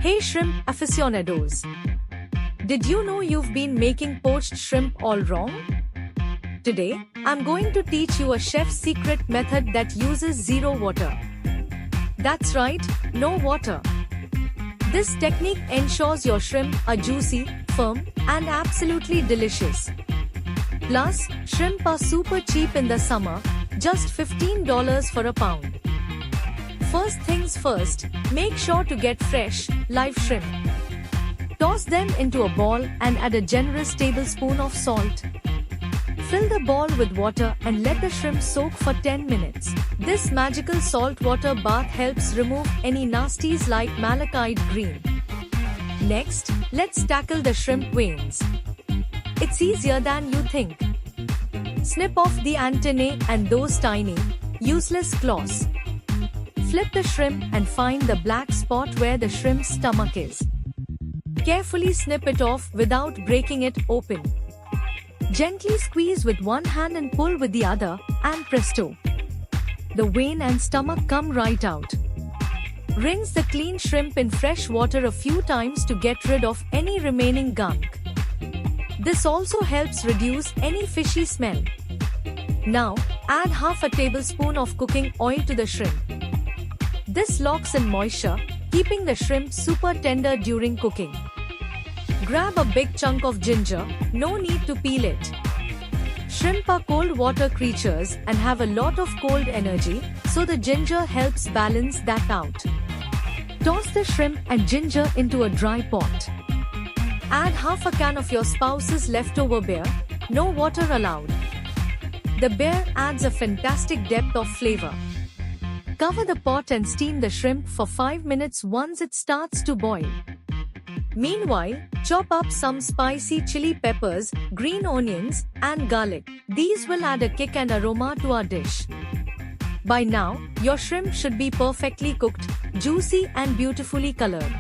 Hey shrimp aficionados! Did you know you've been making poached shrimp all wrong? Today, I'm going to teach you a chef's secret method that uses zero water. That's right, no water. This technique ensures your shrimp are juicy, firm, and absolutely delicious. Plus, shrimp are super cheap in the summer, just $15 for a pound. First things first, make sure to get fresh, live shrimp. Toss them into a bowl and add a generous tablespoon of salt. Fill the bowl with water and let the shrimp soak for 10 minutes. This magical saltwater bath helps remove any nasties like malachite green. Next, let's tackle the shrimp veins. It's easier than you think. Snip off the antennae and those tiny, useless claws. Flip the shrimp and find the black spot where the shrimp's stomach is. Carefully snip it off without breaking it open. Gently squeeze with one hand and pull with the other, and presto! The vein and stomach come right out. Rinse the clean shrimp in fresh water a few times to get rid of any remaining gunk. This also helps reduce any fishy smell. Now, add half a tablespoon of cooking oil to the shrimp. This locks in moisture, keeping the shrimp super tender during cooking. Grab a big chunk of ginger, no need to peel it. Shrimp are cold water creatures and have a lot of cold energy, so the ginger helps balance that out. Toss the shrimp and ginger into a dry pot. Add half a can of your spouse's leftover beer, no water allowed. The beer adds a fantastic depth of flavor. Cover the pot and steam the shrimp for 5 minutes once it starts to boil. Meanwhile, chop up some spicy chili peppers, green onions, and garlic. These will add a kick and aroma to our dish. By now, your shrimp should be perfectly cooked, juicy and beautifully colored.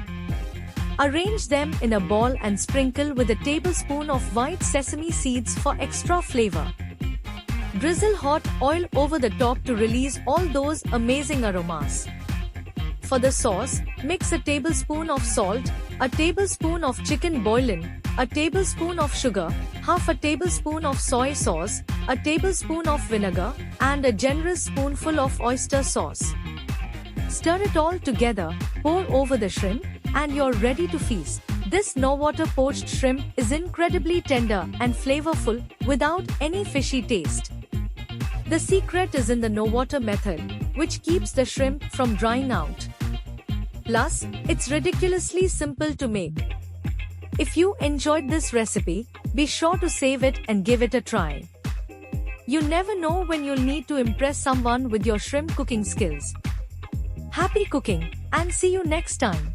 Arrange them in a bowl and sprinkle with a tablespoon of white sesame seeds for extra flavor. Drizzle hot oil over the top to release all those amazing aromas. For the sauce, mix a tablespoon of salt, a tablespoon of chicken bouillon, a tablespoon of sugar, half a tablespoon of soy sauce, a tablespoon of vinegar, and a generous spoonful of oyster sauce. Stir it all together, pour over the shrimp, and you're ready to feast. This no-water poached shrimp is incredibly tender and flavorful without any fishy taste. The secret is in the no-water method, which keeps the shrimp from drying out. Plus, it's ridiculously simple to make. If you enjoyed this recipe, be sure to save it and give it a try. You never know when you'll need to impress someone with your shrimp cooking skills. Happy cooking, and see you next time.